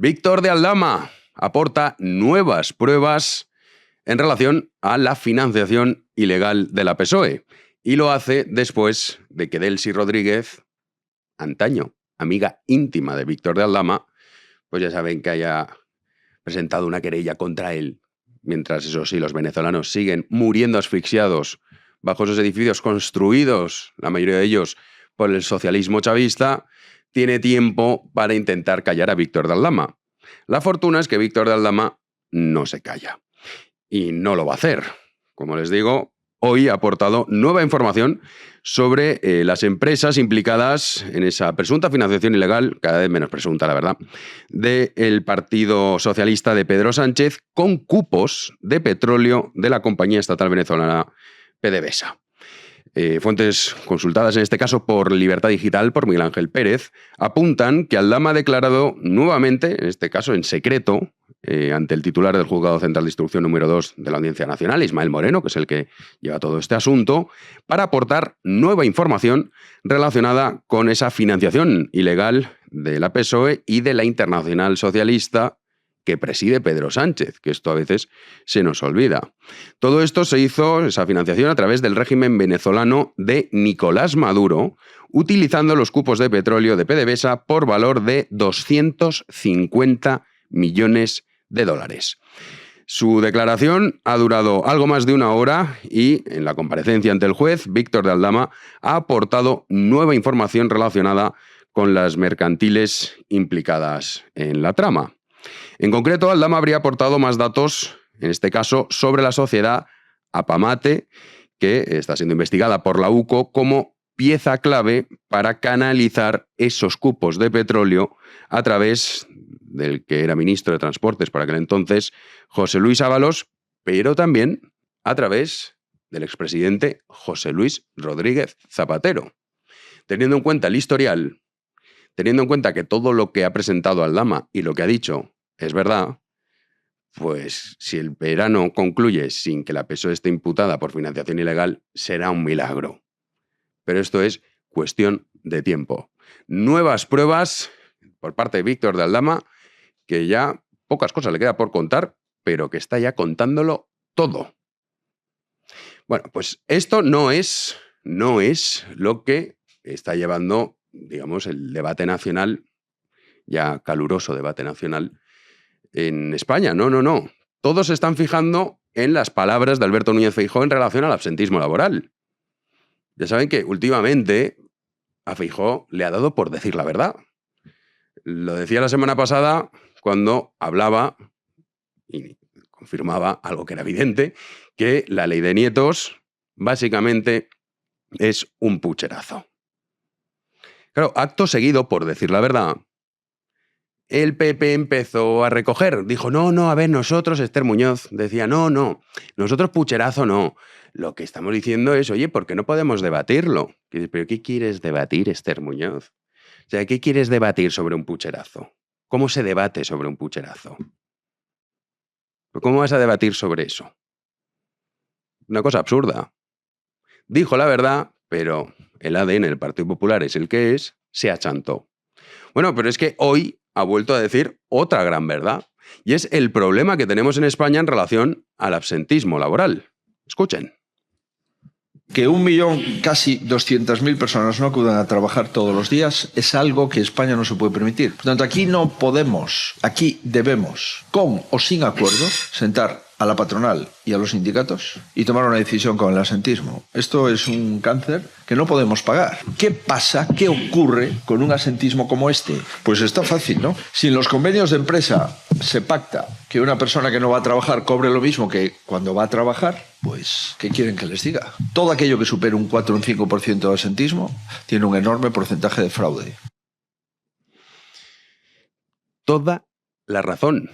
Víctor de Aldama aporta nuevas pruebas en relación a la financiación ilegal de la PSOE y lo hace después de que Delcy Rodríguez, antaño amiga íntima de Víctor de Aldama, pues ya saben que haya presentado una querella contra él, mientras eso sí, los venezolanos siguen muriendo asfixiados bajo esos edificios construidos, la mayoría de ellos por el socialismo chavista, tiene tiempo para intentar callar a Víctor de Aldama. La fortuna es que Víctor de Aldama no se calla. Y no lo va a hacer. Como les digo, hoy ha aportado nueva información sobre las empresas implicadas en esa presunta financiación ilegal, cada vez menos presunta, la verdad, del Partido Socialista de Pedro Sánchez con cupos de petróleo de la compañía estatal venezolana PDVSA. Fuentes consultadas en este caso por Libertad Digital, por Miguel Ángel Pérez, apuntan que Aldama ha declarado nuevamente, en este caso en secreto, ante el titular del Juzgado Central de Instrucción número 2 de la Audiencia Nacional, Ismael Moreno, que es el que lleva todo este asunto, para aportar nueva información relacionada con esa financiación ilegal de la PSOE y de la Internacional Socialista que preside Pedro Sánchez, que esto a veces se nos olvida. Todo esto se hizo, esa financiación, a través del régimen venezolano de Nicolás Maduro, utilizando los cupos de petróleo de PDVSA por valor de 250 millones de dólares. Su declaración ha durado algo más de una hora y, en la comparecencia ante el juez, Víctor de Aldama ha aportado nueva información relacionada con las mercantiles implicadas en la trama. En concreto, Aldama habría aportado más datos, en este caso, sobre la sociedad Apamate, que está siendo investigada por la UCO como pieza clave para canalizar esos cupos de petróleo a través del que era ministro de Transportes para aquel entonces, José Luis Ábalos, pero también a través del expresidente José Luis Rodríguez Zapatero. Teniendo en cuenta el historial, teniendo en cuenta que todo lo que ha presentado Aldama y lo que ha dicho es verdad, pues si el verano concluye sin que la PSOE esté imputada por financiación ilegal, será un milagro. Pero esto es cuestión de tiempo. Nuevas pruebas por parte de Víctor de Aldama, que ya pocas cosas le queda por contar, pero que está ya contándolo todo. Bueno, pues esto no es lo que está llevando, digamos, el debate nacional, ya caluroso debate nacional, en España. No. Todos se están fijando en las palabras de Alberto Núñez Feijóo en relación al absentismo laboral. Ya saben que últimamente a Feijóo le ha dado por decir la verdad. Lo decía la semana pasada cuando hablaba y confirmaba algo que era evidente, que la ley de nietos básicamente es un pucherazo. Claro, acto seguido, por decir la verdad, el PP empezó a recoger. Dijo, no, a ver, nosotros, Esther Muñoz decía, no, nosotros pucherazo no. Lo que estamos diciendo es, oye, ¿por qué no podemos debatirlo? ¿Pero qué quieres debatir, Esther Muñoz? O sea, ¿qué quieres debatir sobre un pucherazo? ¿Cómo se debate sobre un pucherazo? ¿Cómo vas a debatir sobre eso? Una cosa absurda. Dijo la verdad, pero el ADN del Partido Popular es el que es, se achantó. Bueno, pero es que hoy ha vuelto a decir otra gran verdad, y es el problema que tenemos en España en relación al absentismo laboral. Escuchen. Que 1 millón, casi 200.000 personas no acudan a trabajar todos los días es algo que España no se puede permitir. Por tanto, aquí no podemos, aquí debemos, con o sin acuerdo, sentar a la patronal y a los sindicatos y tomar una decisión con el asentismo. Esto es un cáncer que no podemos pagar. ¿Qué pasa? ¿Qué ocurre con un asentismo como este? Pues está fácil, ¿no? Si en los convenios de empresa se pacta que una persona que no va a trabajar cobre lo mismo que cuando va a trabajar, pues, ¿qué quieren que les diga? Todo aquello que supere un 4 o un 5% de asentismo tiene un enorme porcentaje de fraude. Toda la razón.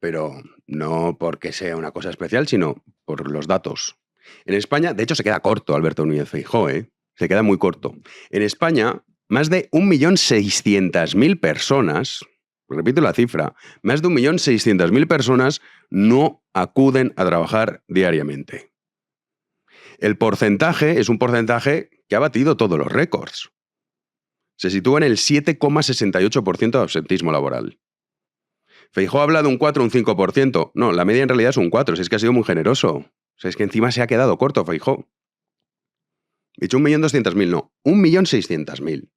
Pero no porque sea una cosa especial, sino por los datos. En España, de hecho, se queda corto Alberto Núñez Feijóo, se queda muy corto. En España, más de 1.600.000 personas, repito la cifra, más de 1.600.000 personas no acuden a trabajar diariamente. El porcentaje es un porcentaje que ha batido todos los récords. Se sitúa en el 7,68% de absentismo laboral. Feijóo habla de un 4 o un 5%. No, la media en realidad es un 4, si es que ha sido muy generoso. O sea, es que encima se ha quedado corto Feijóo. He dicho 1.200.000, no, 1.600.000.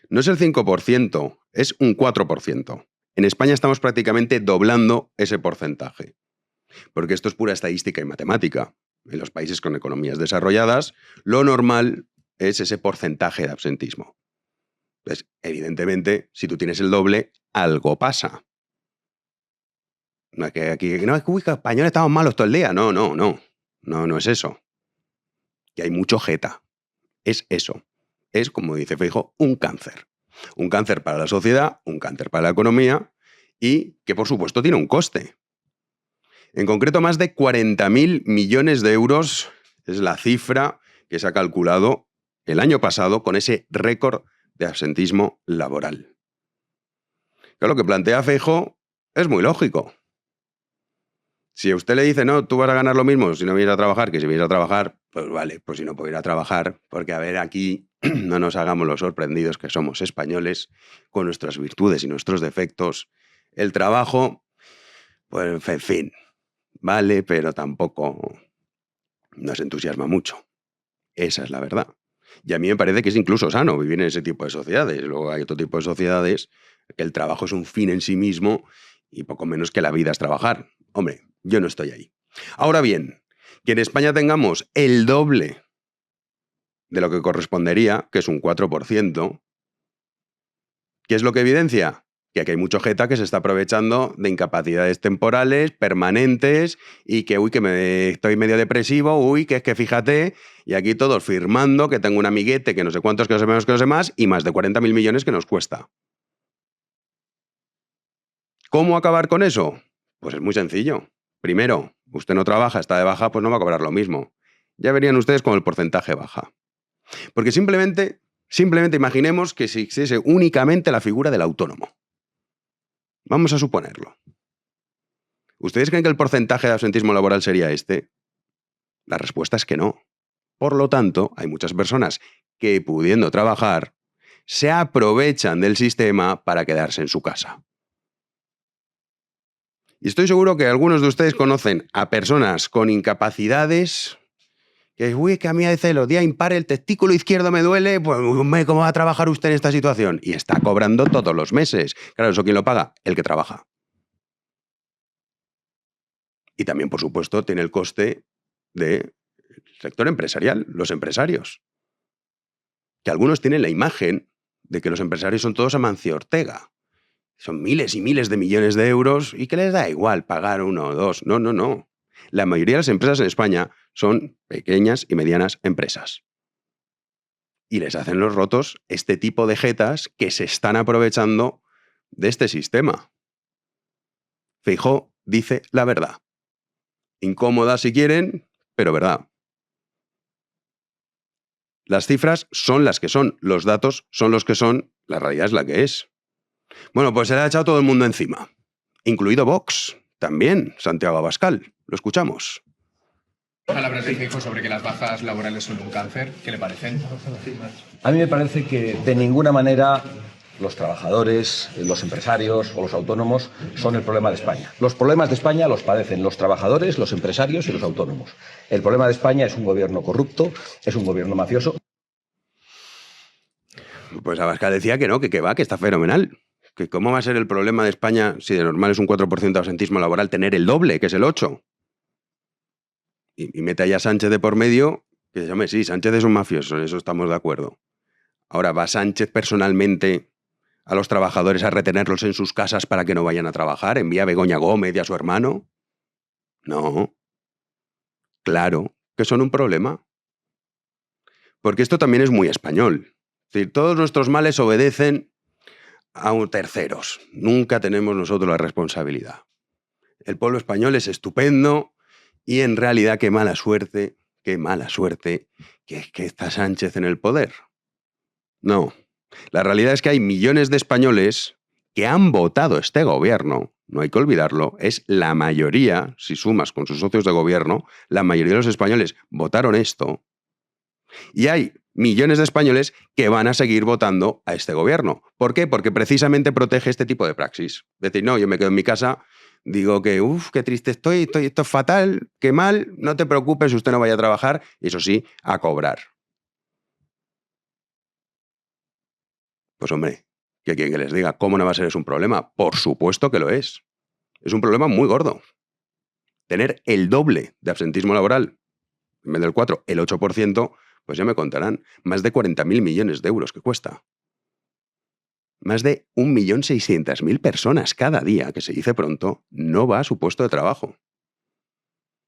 No es el 5%, es un 4%. En España estamos prácticamente doblando ese porcentaje. Porque esto es pura estadística y matemática. En los países con economías desarrolladas, lo normal es ese porcentaje de absentismo. Entonces, evidentemente, si tú tienes el doble, algo pasa. No es que aquí, no, es que españoles estamos malos todo el día. No, no, no. No es eso. Que hay mucho jeta. Es eso. Es, como dice Feijóo, un cáncer. Un cáncer para la sociedad, un cáncer para la economía y que, por supuesto, tiene un coste. En concreto, más de 40.000 millones de euros es la cifra que se ha calculado el año pasado con ese récord de absentismo laboral. Claro, lo que plantea Feijóo es muy lógico. Si a usted le dice, no, tú vas a ganar lo mismo si no vienes a trabajar que si vienes a trabajar, pues vale, pues si no puedo ir a trabajar, porque a ver, aquí no nos hagamos los sorprendidos que somos españoles con nuestras virtudes y nuestros defectos. El trabajo, pues en fin, vale, pero tampoco nos entusiasma mucho. Esa es la verdad. Y a mí me parece que es incluso sano vivir en ese tipo de sociedades. Luego hay otro tipo de sociedades que el trabajo es un fin en sí mismo y poco menos que la vida es trabajar. Hombre, yo no estoy ahí. Ahora bien, que en España tengamos el doble de lo que correspondería, que es un 4%, ¿qué es lo que evidencia? Que aquí hay mucho jeta que se está aprovechando de incapacidades temporales, permanentes, y que, que me estoy medio depresivo, que es que fíjate, y aquí todos firmando que tengo un amiguete que no sé cuántos, que no sé menos, que no sé más, y más de 40.000 millones que nos cuesta. ¿Cómo acabar con eso? Pues es muy sencillo. Primero, usted no trabaja, está de baja, pues no va a cobrar lo mismo. Ya verían ustedes con el porcentaje baja. Porque simplemente imaginemos que si existiese únicamente la figura del autónomo. Vamos a suponerlo. ¿Ustedes creen que el porcentaje de absentismo laboral sería este? La respuesta es que no. Por lo tanto, hay muchas personas que, pudiendo trabajar, se aprovechan del sistema para quedarse en su casa. Y estoy seguro que algunos de ustedes conocen a personas con incapacidades que, que a mí a veces los días impares el testículo izquierdo me duele, pues ¿cómo va a trabajar usted en esta situación? Y está cobrando todos los meses. Claro, ¿eso quién lo paga? El que trabaja. Y también, por supuesto, tiene el coste del sector empresarial, los empresarios. Que algunos tienen la imagen de que los empresarios son todos Amancio Ortega. Son miles y miles de millones de euros y que les da igual pagar uno o dos. No, no, no. La mayoría de las empresas en España son pequeñas y medianas empresas. Y les hacen los rotos este tipo de jetas que se están aprovechando de este sistema. Feijóo dice la verdad. Incómoda si quieren, pero verdad. Las cifras son las que son, los datos son los que son, la realidad es la que es. Bueno, pues se le ha echado todo el mundo encima, incluido Vox, también Santiago Abascal. Lo escuchamos. Palabras de Feijóo sobre que las bajas laborales son un cáncer, ¿qué le parecen? A mí me parece que de ninguna manera los trabajadores, los empresarios o los autónomos son el problema de España. Los problemas de España los padecen los trabajadores, los empresarios y los autónomos. El problema de España es un gobierno corrupto, es un gobierno mafioso. Pues Abascal decía que no, que va, que está fenomenal. Que cómo va a ser el problema de España si de normal es un 4% de absentismo laboral tener el doble, que es el 8%. Y mete allá a Sánchez de por medio, que dice, hombre, sí, Sánchez es un mafioso, en eso estamos de acuerdo. Ahora, ¿va Sánchez personalmente a los trabajadores a retenerlos en sus casas para que no vayan a trabajar? ¿Envía a Begoña Gómez y a su hermano? No. Claro que son un problema. Porque esto también es muy español. Es decir, todos nuestros males obedecen a terceros. Nunca tenemos nosotros la responsabilidad. El pueblo español es estupendo y en realidad qué mala suerte que es que está Sánchez en el poder. No, la realidad es que hay millones de españoles que han votado este gobierno, no hay que olvidarlo, es la mayoría, si sumas con sus socios de gobierno, la mayoría de los españoles votaron esto Y hay millones de españoles que van a seguir votando a este gobierno. ¿Por qué? Porque precisamente protege este tipo de praxis. Es decir, no, yo me quedo en mi casa, digo que, qué triste estoy, esto es fatal, qué mal, no te preocupes, usted no vaya a trabajar, y eso sí, a cobrar. Pues hombre, ¿qué quieren que les diga? ¿Cómo no va a ser eso un problema? Por supuesto que lo es. Es un problema muy gordo. Tener el doble de absentismo laboral, en vez del 4, el 8%, pues ya me contarán, más de 40.000 millones de euros que cuesta. Más de 1.600.000 personas cada día, que se dice pronto, no va a su puesto de trabajo.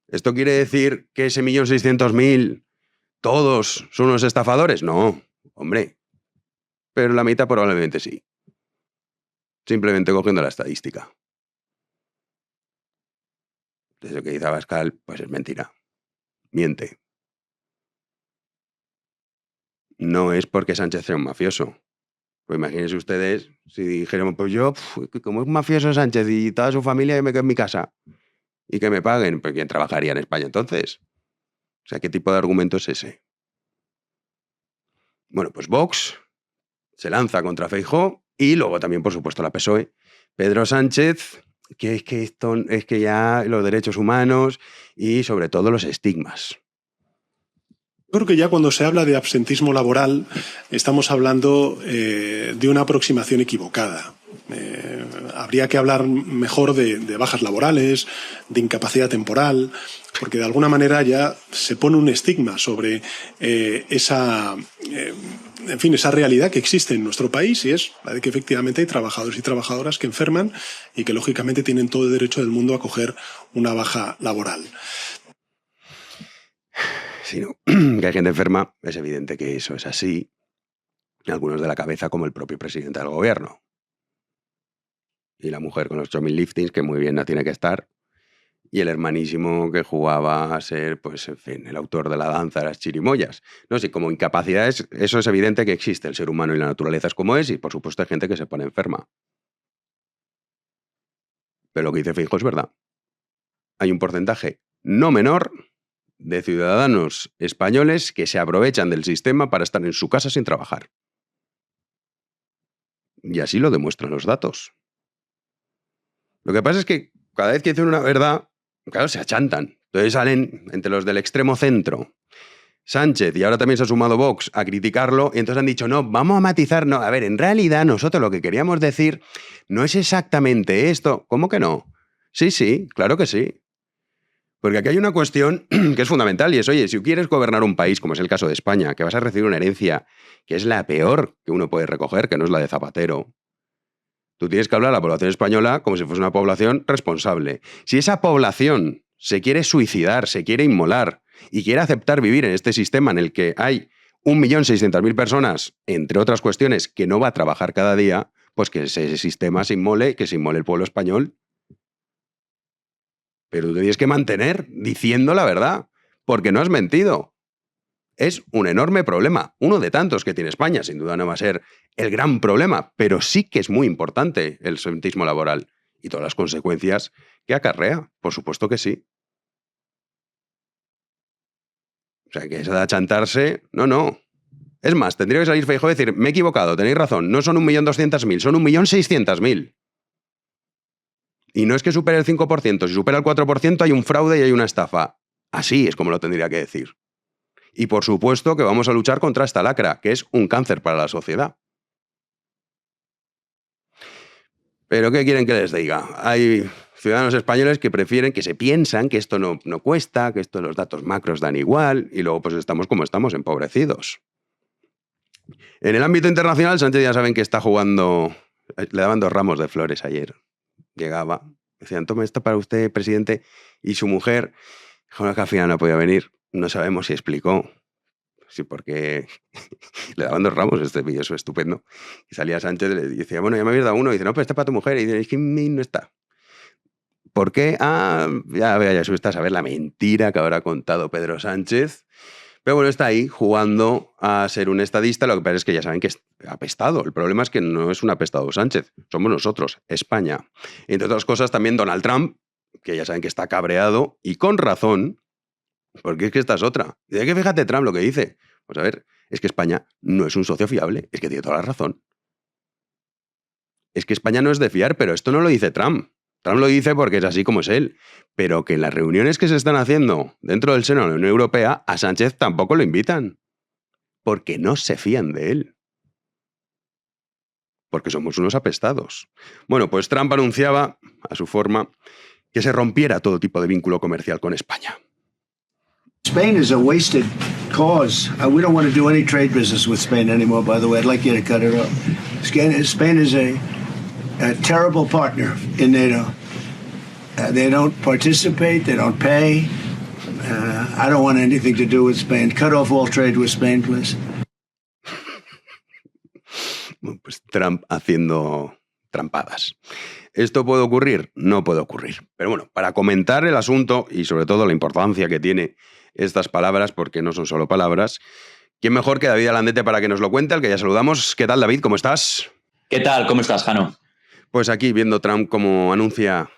¿Esto quiere decir que ese 1.600.000 todos son unos estafadores? No, hombre. Pero la mitad probablemente sí. Simplemente cogiendo la estadística. Eso que dice Abascal, pues es mentira. Miente. No es porque Sánchez sea un mafioso. Pues imagínense ustedes si dijéramos, pues yo, como es un mafioso Sánchez y toda su familia, yo me quedo en mi casa. Y que me paguen, pues ¿quién trabajaría en España entonces? O sea, ¿qué tipo de argumento es ese? Bueno, pues Vox se lanza contra Feijóo y luego también, por supuesto, la PSOE. Pedro Sánchez, que esto es que ya los derechos humanos y sobre todo los estigmas. Yo creo que ya cuando se habla de absentismo laboral estamos hablando de una aproximación equivocada. Habría que hablar mejor de bajas laborales, de incapacidad temporal, porque de alguna manera ya se pone un estigma sobre esa realidad que existe en nuestro país, y es la de que efectivamente hay trabajadores y trabajadoras que enferman y que lógicamente tienen todo el derecho del mundo a coger una baja laboral. Sí, ¿no? Que hay gente enferma, es evidente que eso es así. Algunos de la cabeza, como el propio presidente del gobierno. Y la mujer con los 8.000 liftings, que muy bien no tiene que estar. Y el hermanísimo que jugaba a ser, pues, en fin, el autor de la danza de las chirimoyas. No sé, como incapacidades, eso es evidente que existe. El ser humano y la naturaleza es como es, y por supuesto hay gente que se pone enferma. Pero lo que dice Feijóo es verdad. Hay un porcentaje no menor de ciudadanos españoles que se aprovechan del sistema para estar en su casa sin trabajar. Y así lo demuestran los datos. Lo que pasa es que cada vez que dicen una verdad, claro, se achantan. Entonces salen entre los del extremo centro, Sánchez, y ahora también se ha sumado Vox, a criticarlo, y entonces han dicho, no, vamos a matizar, no, a ver, en realidad nosotros lo que queríamos decir no es exactamente esto. ¿Cómo que no? Sí, claro que sí. Porque aquí hay una cuestión que es fundamental, y es, oye, si quieres gobernar un país, como es el caso de España, que vas a recibir una herencia que es la peor que uno puede recoger, que no es la de Zapatero, tú tienes que hablar a la población española como si fuese una población responsable. Si esa población se quiere suicidar, se quiere inmolar y quiere aceptar vivir en este sistema en el que hay 1.600.000 personas, entre otras cuestiones, que no va a trabajar cada día, pues que ese sistema se inmole, que se inmole el pueblo español. Pero tú tienes que mantener diciendo la verdad, porque no has mentido. Es un enorme problema, uno de tantos que tiene España. Sin duda no va a ser el gran problema, pero sí que es muy importante el absentismo laboral y todas las consecuencias que acarrea. Por supuesto que sí. O sea, que eso de achantarse, no. Es más, tendría que salir Feijóo y decir, me he equivocado, tenéis razón, no son 1.200.000, son 1.600.000. Y no es que supere el 5%, si supera el 4% hay un fraude y hay una estafa. Así es como lo tendría que decir. Y por supuesto que vamos a luchar contra esta lacra, que es un cáncer para la sociedad. ¿Pero qué quieren que les diga? Hay ciudadanos españoles que prefieren, que se piensan que esto no cuesta, que esto los datos macros dan igual, y luego pues estamos como estamos, empobrecidos. En el ámbito internacional, Sánchez ya saben que está jugando, le daban 2 ramos de flores ayer. Llegaba, decían, tome esto para usted, presidente, y su mujer, dijo, no, que al final no podía venir, no sabemos si explicó. Sí, porque le daban 2 ramos, este vídeo es estupendo. Y salía Sánchez y le decía, bueno, ya me habías dado uno. Y dice, no, pero este es para tu mujer. Y dice, es que no está. ¿Por qué? Ya subiste a saber la mentira que habrá contado Pedro Sánchez. Pero bueno, está ahí jugando a ser un estadista. Lo que pasa es que ya saben que es apestado. El problema es que no es un apestado Sánchez. Somos nosotros, España. Y entre otras cosas, también Donald Trump, que ya saben que está cabreado y con razón. Porque es que esta es otra. Y de que fíjate Trump lo que dice. Pues a ver, es que España no es un socio fiable, es que tiene toda la razón. Es que España no es de fiar, pero esto no lo dice Trump. Trump lo dice porque es así como es él. Pero que en las reuniones que se están haciendo dentro del seno de la Unión Europea, a Sánchez tampoco lo invitan. Porque no se fían de él. Porque somos unos apestados. Bueno, pues Trump anunciaba, a su forma, que se rompiera todo tipo de vínculo comercial con España. Spain is a wasted cause. We don't want to do any trade business with Spain anymore, by the way. I'd like you to cut it off. Spain is a terrible partner in NATO. They don't participate, they don't pay. I don't want anything to do with Spain. Cut off all trade with Spain, please. Bueno, pues Trump haciendo trampadas. ¿Esto puede ocurrir? No puede ocurrir. Pero bueno, para comentar el asunto y sobre todo la importancia que tiene estas palabras, porque no son solo palabras, ¿quién mejor que David Alandete para que nos lo cuente, al que ya saludamos? ¿Qué tal, David? ¿Cómo estás? ¿Qué tal? ¿Cómo estás, Jano? Pues aquí viendo Trump cómo anuncia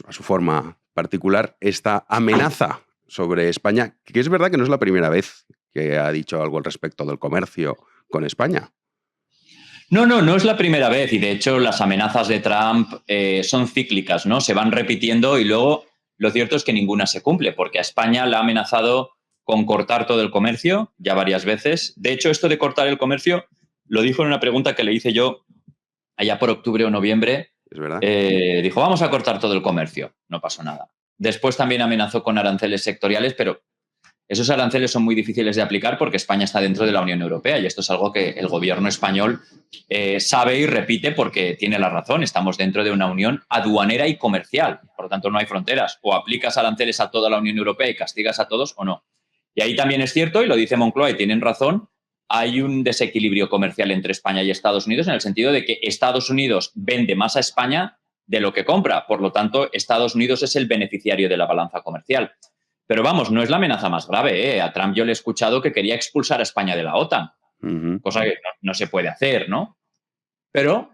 a su forma particular esta amenaza sobre España, que es verdad que no es la primera vez que ha dicho algo al respecto del comercio con España. No es la primera vez y de hecho las amenazas de Trump son cíclicas, ¿no? Se van repitiendo y luego lo cierto es que ninguna se cumple porque a España la ha amenazado con cortar todo el comercio ya varias veces. De hecho, esto de cortar el comercio lo dijo en una pregunta que le hice yo allá por octubre o noviembre. Es verdad. Dijo, vamos a cortar todo el comercio. No pasó nada. Después también amenazó con aranceles sectoriales, pero esos aranceles son muy difíciles de aplicar porque España está dentro de la Unión Europea y esto es algo que el gobierno español sabe y repite porque tiene la razón. Estamos dentro de una unión aduanera y comercial. Por lo tanto, no hay fronteras. O aplicas aranceles a toda la Unión Europea y castigas a todos o no. Y ahí también es cierto, y lo dice Moncloa y tienen razón, hay un desequilibrio comercial entre España y Estados Unidos en el sentido de que Estados Unidos vende más a España de lo que compra. Por lo tanto, Estados Unidos es el beneficiario de la balanza comercial. Pero vamos, no es la amenaza más grave, ¿eh? A Trump yo le he escuchado que quería expulsar a España de la OTAN, cosa que no se puede hacer, ¿no? Pero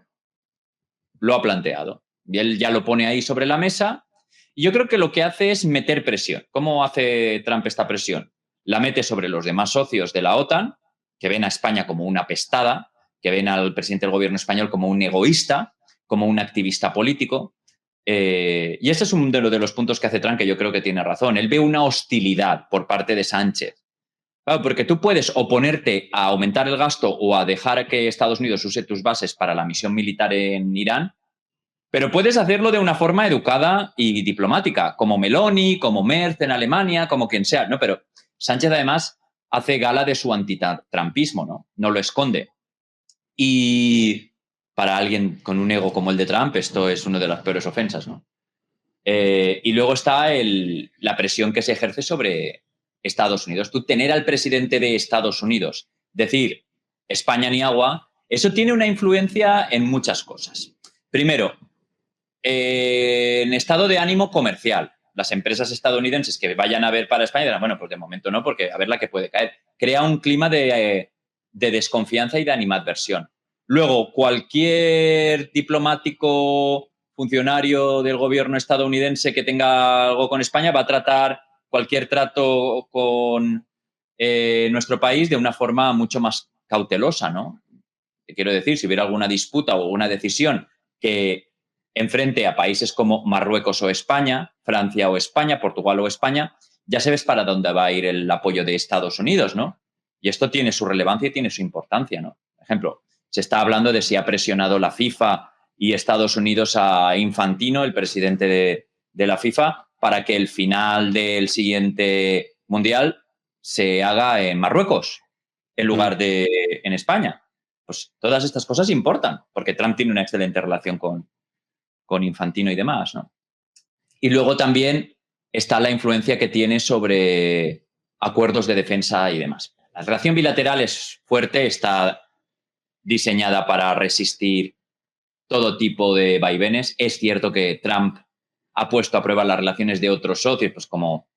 lo ha planteado. Y él ya lo pone ahí sobre la mesa. Y yo creo que lo que hace es meter presión. ¿Cómo hace Trump esta presión? La mete sobre los demás socios de la OTAN, que ven a España como una apestada, que ven al presidente del gobierno español como un egoísta, como un activista político. Y este es uno de los puntos que hace Trump que yo creo que tiene razón. Él ve una hostilidad por parte de Sánchez. Claro, porque tú puedes oponerte a aumentar el gasto o a dejar que Estados Unidos use tus bases para la misión militar en Irán, pero puedes hacerlo de una forma educada y diplomática, como Meloni, como Merz en Alemania, como quien sea. No, pero Sánchez además hace gala de su antitrampismo, ¿no? No lo esconde. Y para alguien con un ego como el de Trump, esto es una de las peores ofensas, ¿no? Y luego está la presión que se ejerce sobre Estados Unidos. Tú tener al presidente de Estados Unidos decir España ni agua, eso tiene una influencia en muchas cosas. Primero, en estado de ánimo comercial. Las empresas estadounidenses que vayan a ver para España dirán, bueno, pues de momento no, porque a ver la que puede caer. Crea un clima de desconfianza y de animadversión. Luego, cualquier diplomático, funcionario del gobierno estadounidense que tenga algo con España va a tratar cualquier trato con nuestro país de una forma mucho más cautelosa, ¿no? Quiero decir, si hubiera alguna disputa o una decisión que enfrente a países como Marruecos o España, Francia o España, Portugal o España, ya sabes para dónde va a ir el apoyo de Estados Unidos, ¿no? Y esto tiene su relevancia y tiene su importancia, ¿no? Por ejemplo, se está hablando de si ha presionado la FIFA y Estados Unidos a Infantino, el presidente de la FIFA, para que el final del siguiente Mundial se haga en Marruecos en lugar de en España. Pues todas estas cosas importan, porque Trump tiene una excelente relación con Infantino y demás, ¿no? Y luego también está la influencia que tiene sobre acuerdos de defensa y demás. La relación bilateral es fuerte, está diseñada para resistir todo tipo de vaivenes. Es cierto que Trump ha puesto a prueba las relaciones de otros socios, pues como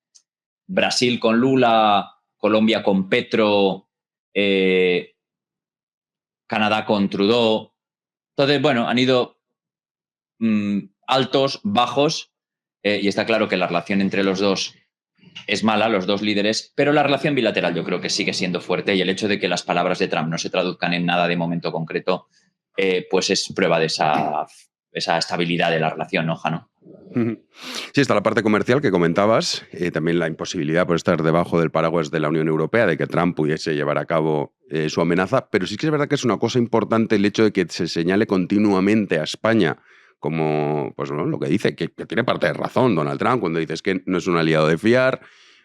Brasil con Lula, Colombia con Petro, Canadá con Trudeau. Entonces, bueno, han ido altos, bajos, y está claro que la relación entre los dos es mala, los dos líderes, pero la relación bilateral yo creo que sigue siendo fuerte y el hecho de que las palabras de Trump no se traduzcan en nada de momento concreto, pues es prueba de esa estabilidad de la relación, ¿no, Jano? Sí, está la parte comercial que comentabas, también la imposibilidad por estar debajo del paraguas de la Unión Europea, de que Trump pudiese llevar a cabo su amenaza, pero sí que es verdad que es una cosa importante el hecho de que se señale continuamente a España como, pues ¿no?, lo que dice, que tiene parte de razón Donald Trump cuando dices que no es un aliado de fiar,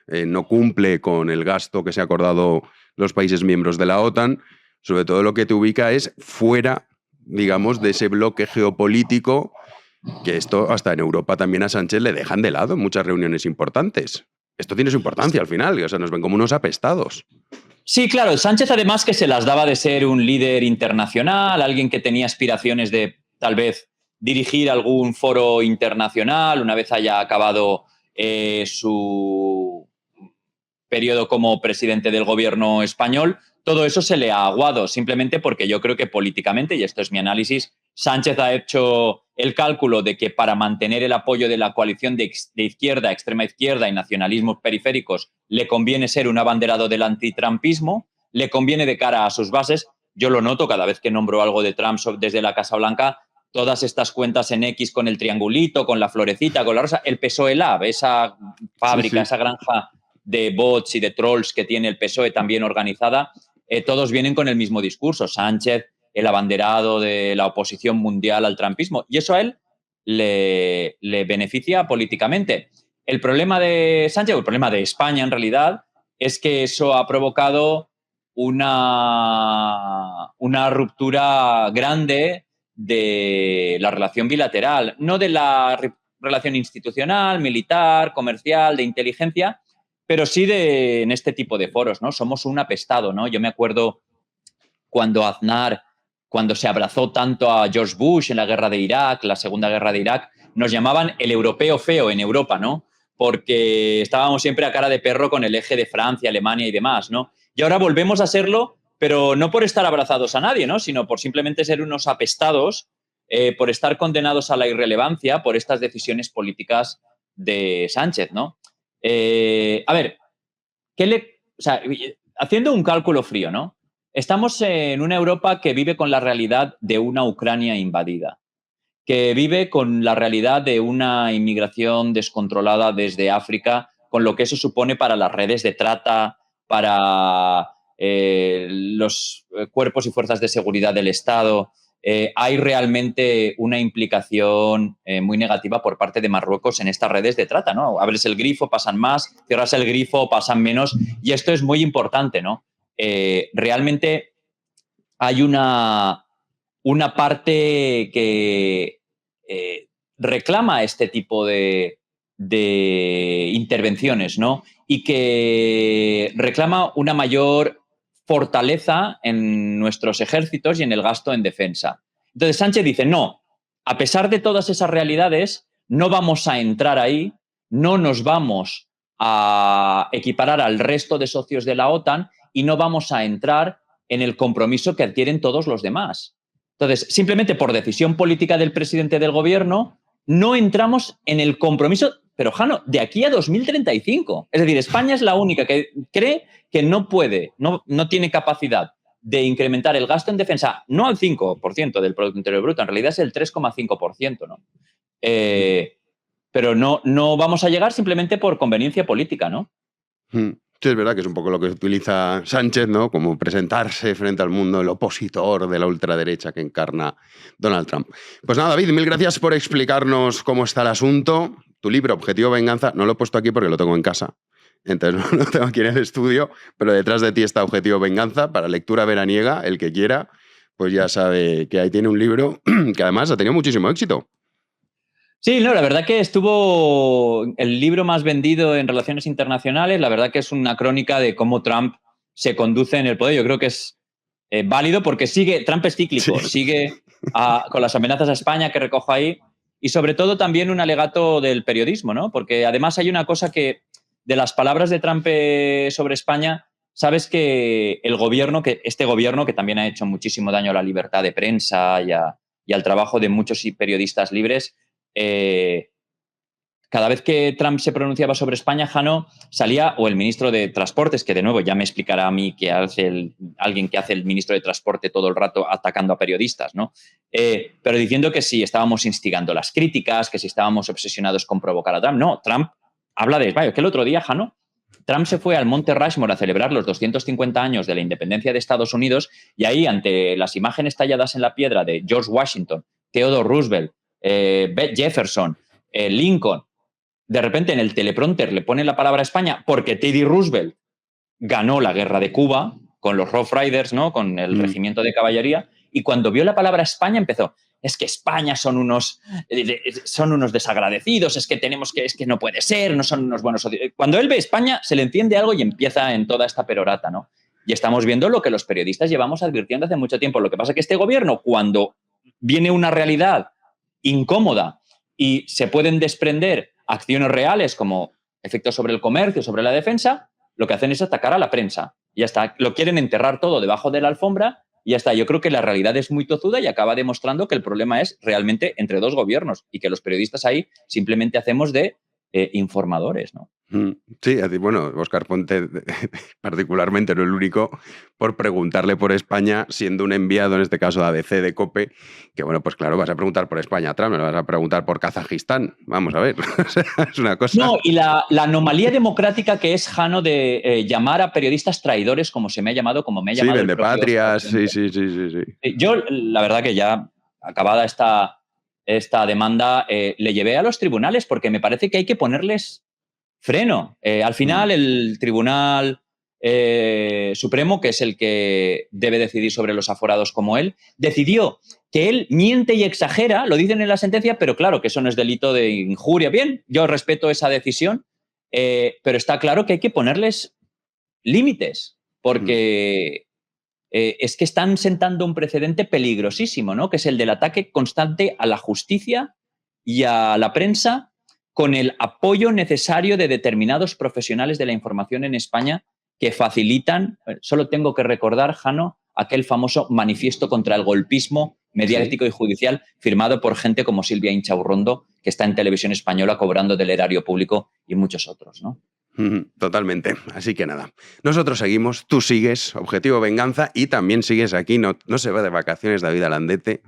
no cumple con el gasto que se ha acordado los países miembros de la OTAN, sobre todo lo que te ubica es fuera, digamos, de ese bloque geopolítico, que esto hasta en Europa también a Sánchez le dejan de lado en muchas reuniones importantes. Esto tiene su importancia al final, o sea, nos ven como unos apestados. Sí, claro, Sánchez además que se las daba de ser un líder internacional, alguien que tenía aspiraciones de tal vez dirigir algún foro internacional una vez haya acabado su periodo como presidente del gobierno español. Todo eso se le ha aguado, simplemente porque yo creo que políticamente, y esto es mi análisis, Sánchez ha hecho el cálculo de que para mantener el apoyo de la coalición de izquierda, extrema izquierda y nacionalismos periféricos le conviene ser un abanderado del antitrampismo, le conviene de cara a sus bases. Yo lo noto cada vez que nombro algo de Trump desde la Casa Blanca, todas estas cuentas en X con el triangulito, con la florecita, con la rosa, el PSOE Lab, esa fábrica, esa granja de bots y de trolls que tiene el PSOE también organizada, todos vienen con el mismo discurso. Sánchez, el abanderado de la oposición mundial al trumpismo, y eso a él le beneficia políticamente. El problema de Sánchez, o el problema de España en realidad, es que eso ha provocado una ruptura grande de la relación bilateral, no de la relación institucional, militar, comercial, de inteligencia, pero sí en este tipo de foros, ¿no? Somos un apestado, ¿no? Yo me acuerdo cuando Aznar, cuando se abrazó tanto a George Bush en la guerra de Irak, la segunda guerra de Irak, nos llamaban el europeo feo en Europa, ¿no? Porque estábamos siempre a cara de perro con el eje de Francia, Alemania y demás, ¿no? Y ahora volvemos a serlo, pero no por estar abrazados a nadie, ¿no?, sino por simplemente ser unos apestados, por estar condenados a la irrelevancia por estas decisiones políticas de Sánchez, ¿no? A ver, haciendo un cálculo frío, ¿no? Estamos en una Europa que vive con la realidad de una Ucrania invadida, que vive con la realidad de una inmigración descontrolada desde África, con lo que eso supone para las redes de trata, para los cuerpos y fuerzas de seguridad del Estado. Hay realmente una implicación muy negativa por parte de Marruecos en estas redes de trata, ¿no? Abres el grifo, pasan más, cierras el grifo, pasan menos, y esto es muy importante, ¿no? Realmente hay una parte que reclama este tipo de intervenciones, ¿no? Y que reclama una mayor fortaleza en nuestros ejércitos y en el gasto en defensa. Entonces Sánchez dice, no, a pesar de todas esas realidades, no vamos a entrar ahí, no nos vamos a equiparar al resto de socios de la OTAN y no vamos a entrar en el compromiso que adquieren todos los demás. Entonces, simplemente por decisión política del presidente del gobierno, no entramos en el compromiso, pero Jano, de aquí a 2035. Es decir, España es la única que cree que no puede, no tiene capacidad de incrementar el gasto en defensa, no al 5% del Producto Interior Bruto, en realidad es el 3,5%, ¿no? Pero no vamos a llegar simplemente por conveniencia política, ¿no? Sí, es verdad que es un poco lo que utiliza Sánchez, ¿no?, como presentarse frente al mundo, el opositor de la ultraderecha que encarna Donald Trump. Pues nada, David, mil gracias por explicarnos cómo está el asunto. Tu libro, Objetivo Venganza, no lo he puesto aquí porque lo tengo en casa, entonces no lo tengo aquí en el estudio, pero detrás de ti está Objetivo Venganza, para lectura veraniega, el que quiera, pues ya sabe que ahí tiene un libro que además ha tenido muchísimo éxito. Sí, no, la verdad que estuvo el libro más vendido en relaciones internacionales. La verdad que es una crónica de cómo Trump se conduce en el poder. Yo creo que es válido porque Trump es cíclico, sí. Sigue con las amenazas a España que recojo ahí, y sobre todo también un alegato del periodismo, ¿no? Porque además hay una cosa que, de las palabras de Trump sobre España, sabes que este gobierno, que también ha hecho muchísimo daño a la libertad de prensa y al trabajo de muchos periodistas libres, cada vez que Trump se pronunciaba sobre España, Jano, salía, o el ministro de Transportes, que de nuevo ya me explicará a mí que hace alguien que hace el ministro de Transporte todo el rato atacando a periodistas, ¿no? Pero diciendo que si estábamos instigando las críticas, que si estábamos obsesionados con provocar a Trump. No, Trump habla de España. Que el otro día, Jano, Trump se fue al Monte Rushmore a celebrar los 250 años de la independencia de Estados Unidos y ahí, ante las imágenes talladas en la piedra de George Washington, Theodore Roosevelt, Jefferson, Lincoln, de repente en el teleprompter le pone la palabra España porque Teddy Roosevelt ganó la guerra de Cuba con los Rough Riders, ¿no? Con el regimiento de caballería, y cuando vio la palabra España empezó, es que España son unos desagradecidos, es que no puede ser, no son unos buenos... Cuando él ve España se le enciende algo y empieza en toda esta perorata, ¿no? Y estamos viendo lo que los periodistas llevamos advirtiendo hace mucho tiempo. Lo que pasa es que este gobierno, cuando viene una realidad incómoda y se pueden desprender acciones reales como efectos sobre el comercio, sobre la defensa, lo que hacen es atacar a la prensa. Y ya está. Lo quieren enterrar todo debajo de la alfombra y ya está. Yo creo que la realidad es muy tozuda y acaba demostrando que el problema es realmente entre dos gobiernos y que los periodistas ahí simplemente hacemos de informadores, ¿no? Sí, bueno, Óscar Puente particularmente no es el único por preguntarle por España, siendo un enviado, en este caso de ABC, de COPE, que bueno, pues claro, vas a preguntar por España, Trump, no vas a preguntar por Kazajistán, vamos a ver, es una cosa... No, y la anomalía democrática que es, Jano, de llamar a periodistas traidores, como se me ha llamado, como me ha llamado... Sí, vendepatrias, sí. Yo, la verdad que ya acabada esta demanda, le llevé a los tribunales porque me parece que hay que ponerles freno. Al final, el Tribunal Supremo, que es el que debe decidir sobre los aforados como él, decidió que él miente y exagera, lo dicen en la sentencia, pero claro que eso no es delito de injuria. Bien, yo respeto esa decisión, pero está claro que hay que ponerles límites, porque es que están sentando un precedente peligrosísimo, ¿no? Que es el del ataque constante a la justicia y a la prensa, con el apoyo necesario de determinados profesionales de la información en España que facilitan, solo tengo que recordar, Jano, aquel famoso manifiesto contra el golpismo mediático y judicial firmado por gente como Silvia Inchaurrondo, que está en Televisión Española cobrando del erario público, y muchos otros, ¿no? Totalmente. Así que nada, nosotros seguimos, tú sigues, Objetivo Venganza, y también sigues aquí, no se va de vacaciones David Alandete,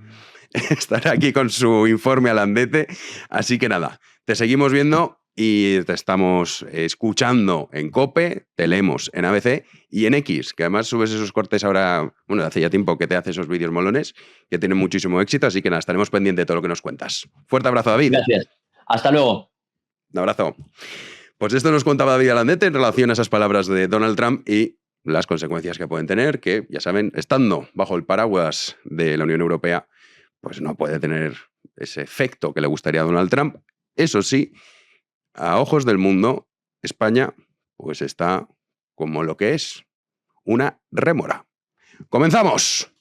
estará aquí con su informe Alandete, así que nada, te seguimos viendo y te estamos escuchando en COPE, te leemos en ABC y en X, que además subes esos cortes ahora, bueno, hace ya tiempo que te hace esos vídeos molones, que tienen muchísimo éxito, así que nada, estaremos pendientes de todo lo que nos cuentas. Fuerte abrazo, David. Gracias. Hasta luego. Un abrazo. Pues esto nos contaba David Alandete en relación a esas palabras de Donald Trump y las consecuencias que pueden tener, que, ya saben, estando bajo el paraguas de la Unión Europea, pues no puede tener ese efecto que le gustaría a Donald Trump. Eso sí, a ojos del mundo, España pues está como lo que es, una rémora. ¡Comenzamos!